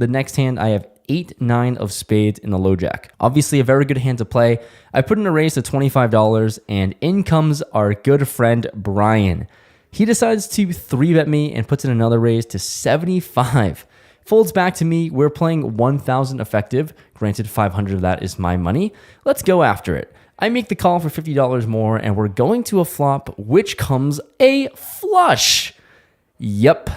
the next hand, I have 8-9 of spades in the low jack. Obviously a very good hand to play. I put in a raise to $25 and in comes our good friend Brian. He decides to 3-bet me and puts in another raise to 75. Folds back to me. We're playing 1,000 effective. Granted, 500 of that is my money. Let's go after it. I make the call for $50 more and we're going to a flop, which comes a flush. Yep.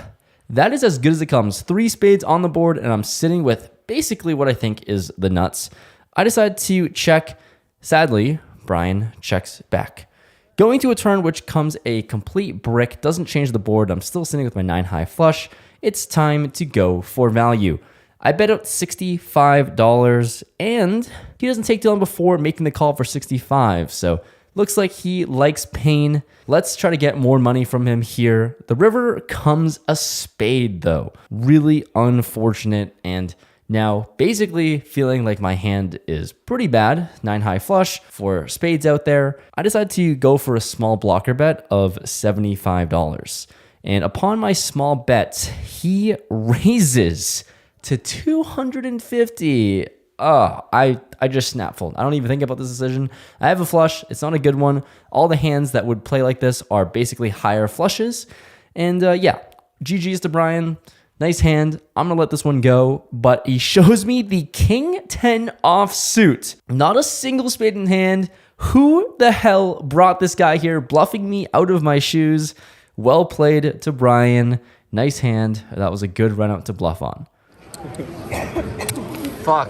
That is as good as it comes. 3 spades on the board and I'm sitting with basically what I think is the nuts. I decide to check. Sadly, Brian checks back. Going to a turn which comes a complete brick, doesn't change the board. I'm still sitting with my 9 high flush. It's time to go for value. I bet out $65 and he doesn't take too long before making the call for 65. So looks like he likes pain. Let's try to get more money from him here. The river comes a spade though. Really unfortunate, and now basically feeling like my hand is pretty bad. 9 high flush for spades out there. I decide to go for a small blocker bet of $75. And upon my small bet, he raises to 250. I just snap fold. I don't even think about this decision. I have a flush. It's not a good one. All the hands that would play like this are basically higher flushes. And yeah, GG's to Brian. Nice hand. I'm going to let this one go, but he shows me the King 10 offsuit. Not a single spade in hand. Who the hell brought this guy here, bluffing me out of my shoes? Well played to Brian. Nice hand. That was a good run out to bluff on. Fuck.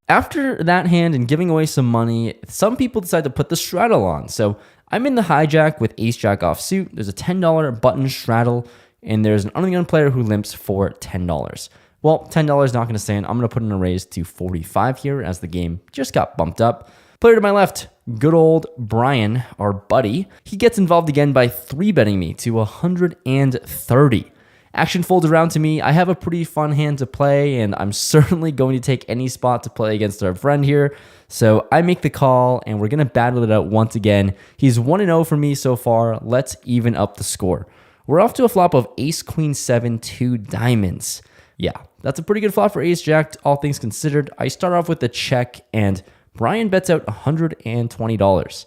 After that hand and giving away some money, some people decide to put the straddle on. So I'm in the hijack with ace jack offsuit. There's a $10 button straddle, and there's an ungunned player who limps for $10. Well, $10 is not going to stand. I'm going to put in a raise to 45 here as the game just got bumped up. Player to my left, good old Brian, our buddy. He gets involved again by 3-betting me to 130. Action folds around to me. I have a pretty fun hand to play, and I'm certainly going to take any spot to play against our friend here. So I make the call, and we're going to battle it out once again. He's 1-0 for me so far. Let's even up the score. We're off to a flop of ace, queen, 7, 2 diamonds. Yeah, that's a pretty good flop for ace jack, all things considered. I start off with the check, and Brian bets out $120.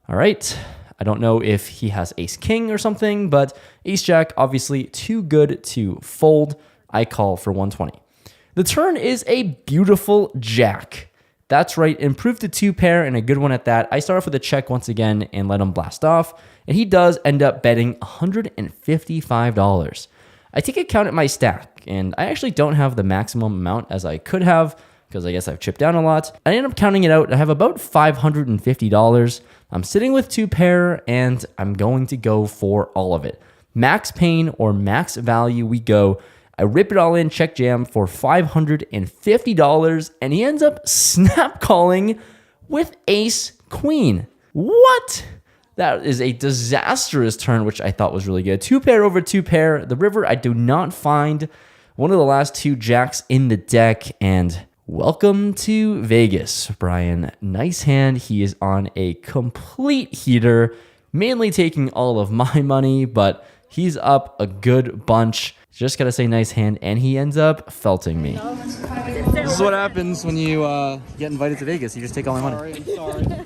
All right. I don't know if he has ace king or something, but ace jack, obviously too good to fold. I call for 120. The turn is a beautiful jack. That's right, improved to 2 pair and a good one at that. I start off with a check once again and let him blast off, and he does end up betting $155. I take a count at my stack, and I actually don't have the maximum amount as I could have, because I guess I've chipped down a lot. I end up counting it out. I have about $550. I'm sitting with 2 pair, and I'm going to go for all of it. Max pain or max value we go. I rip it all in, check jam for $550, and he ends up snap calling with ace queen. What? That is a disastrous turn, which I thought was really good. 2 pair over 2 pair. The river, I do not find one of the last 2 jacks in the deck, and welcome to Vegas, Brian. Nice hand. He is on a complete heater, mainly taking all of my money, but he's up a good bunch. Just gotta say nice hand, and he ends up felting me. This is what happens when you get invited to Vegas. You just take all my money. Sorry.